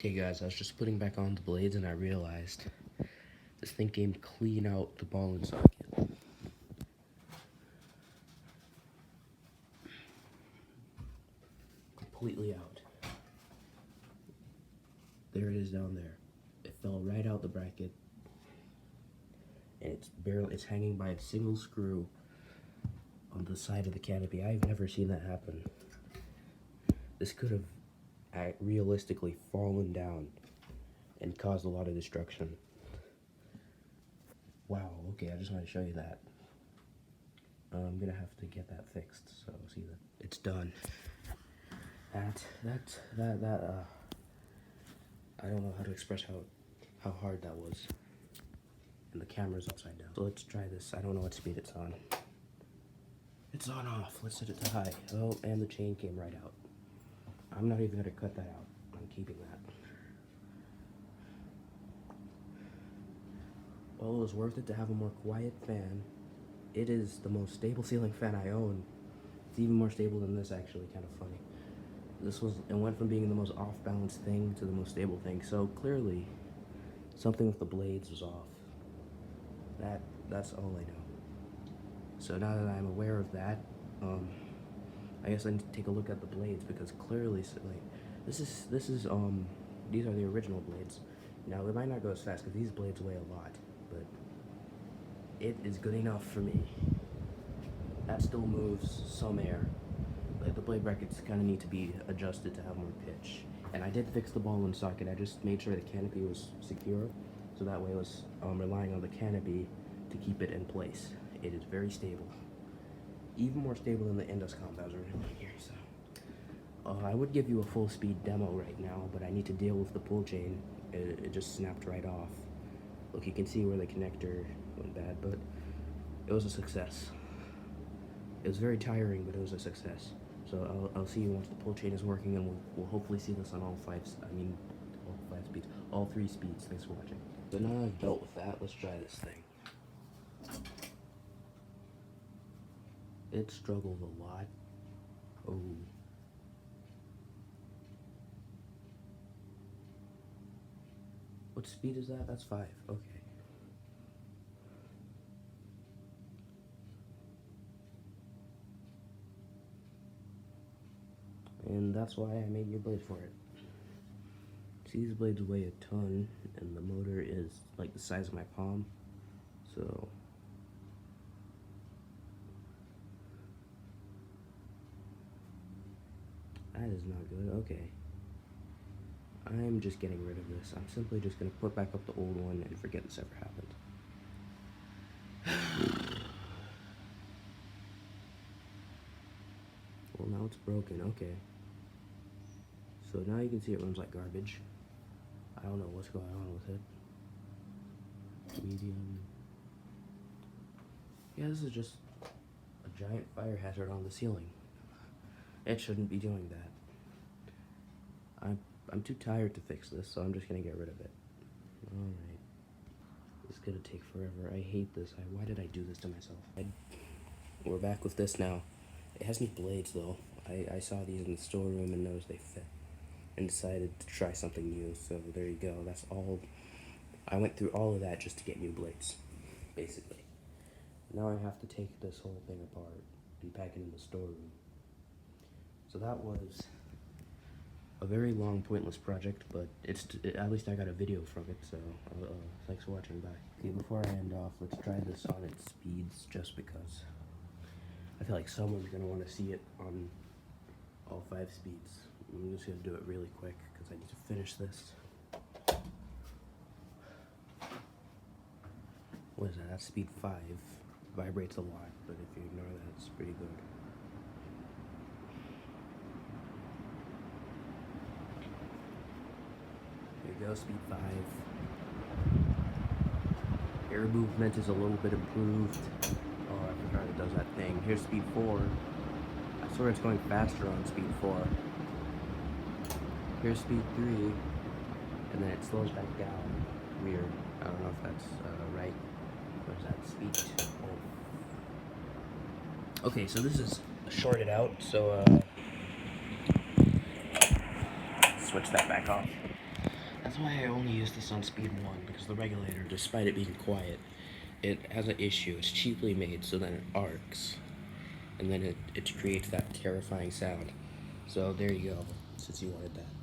Hey guys, I was just putting back on the blades and I realized this thing came clean out the ball and socket. Completely out. There it is down there. It fell right out the bracket. And it's hanging by a single screw on the side of the canopy. I've never seen that happen. This could have realistically fallen down and caused a lot of destruction. Wow, okay, I just want to show you that. I'm gonna have to get that fixed, so see that it's done. I don't know how to express how hard that was. And the camera's upside down. So let's try this. I don't know what speed it's on. It's on off. Let's set it to high. Oh, and the chain came right out. I'm not even gonna cut that out. I'm keeping that. Well, it was worth it to have a more quiet fan. It is the most stable ceiling fan I own. It's even more stable than this, actually. Kind of funny. It went from being the most off-balance thing to the most stable thing. So clearly, something with the blades was off. That's all I know. So now that I'm aware of that, I guess I need to take a look at the blades, because clearly, like, these are the original blades. Now, they might not go as fast because these blades weigh a lot, but it is good enough for me. That still moves some air. Like, the blade brackets kind of need to be adjusted to have more pitch. And I did fix the ball and socket. I just made sure the canopy was secure, so that way I was relying on the canopy to keep it in place. It is very stable. Even more stable than the IndusCom that was originally here, so. I would give you a full speed demo right now, but I need to deal with the pull chain. It just snapped right off. Look, you can see where the connector went bad, but it was a success. It was very tiring, but it was a success. So I'll see you once the pull chain is working, and we'll hopefully see this on all 5 speeds, all 3 speeds. Thanks for watching. So now I've dealt with that, let's try this thing. It struggled a lot. Oh. What speed is that? That's 5. Okay. And that's why I made your blade for it. See, these blades weigh a ton, and the motor is like the size of my palm. So that is not good. Okay. I'm just getting rid of this. I'm simply just going to put back up the old one and forget this ever happened. Well, now it's broken. Okay. So now you can see it runs like garbage. I don't know what's going on with it. Medium. Yeah, this is just a giant fire hazard on the ceiling. It shouldn't be doing that. I'm too tired to fix this, so I'm just gonna get rid of it. Alright. This is gonna take forever. I hate this. Why did I do this to myself? We're back with this now. It has new blades, though. I saw these in the storeroom and noticed they fit, and decided to try something new, so there you go. That's all. I went through all of that just to get new blades, basically. Now I have to take this whole thing apart and pack it in the storeroom. So that was a very long, pointless project, but at least I got a video from it, so thanks for watching. Bye. Okay, before I end off, let's try this on its speeds, just because I feel like someone's going to want to see it on all 5 speeds. I'm just going to do it really quick, because I need to finish this. What is that? That's speed 5. Vibrates a lot, but if you ignore that, it's pretty good. There you go, speed 5. Air movement is a little bit improved. Oh, I forgot it does that thing. Here's speed 4. I swear it's going faster on speed 4. Here's speed 3. And then it slows back down. Weird. I don't know if that's right. What is that? Speed 2. Oh. Okay, so this is shorted out, so switch that back off. That's why I only use this on speed 1, because the regulator, despite it being quiet, it has an issue. It's cheaply made, so then it arcs. And then it creates that terrifying sound. So there you go, since you wanted that.